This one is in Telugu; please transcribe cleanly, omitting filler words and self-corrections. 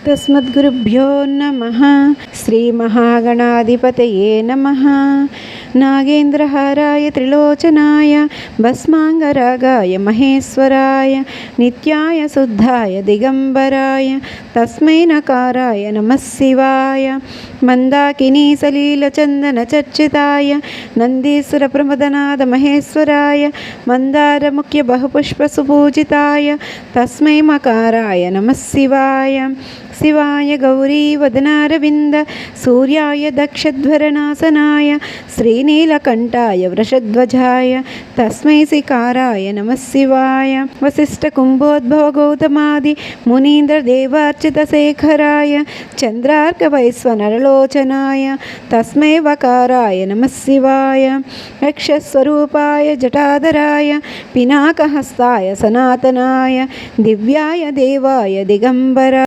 తస్మద్గురుభ్యో నమః. శ్రీమహాగణాధిపతయే నమః. నాగేంద్రహారాయ త్రిలోచనాయ భస్మాంగరాగాయ మహేశ్వరాయ నిత్యాయ శుద్ధాయ దిగంబరాయ తస్మై నకారాయ నమః శివాయ. మందాకినీ సలీలచందన చర్చితాయ నందీశ్వర ప్రమదనాద మహేశ్వరాయ మందారముఖ్య బహుపుష్ప సుపూజితాయ తస్మై మకారాయ నమః శివాయ. శివాయ గౌరీ వదనారవింద సూర్యాయ దక్షధ్వరనాసనాయ శ్రీనీలకంఠాయ వృషధ్వజాయ తస్మై శికారాయ నమః శివాయ. వశిష్ఠ కుంభోద్భవ గౌతమాది మునీంద్ర దేవార్చిత శేఖరాయ చంద్రార్క వైశ్వనరలోచనాయ తస్మై వకారాయ నమః శివాయ. యక్షస్వరూపాయ జటాధరాయ పినాకహస్తాయ సనాతనాయ దివ్యాయ దేవాయ దిగంబరాయ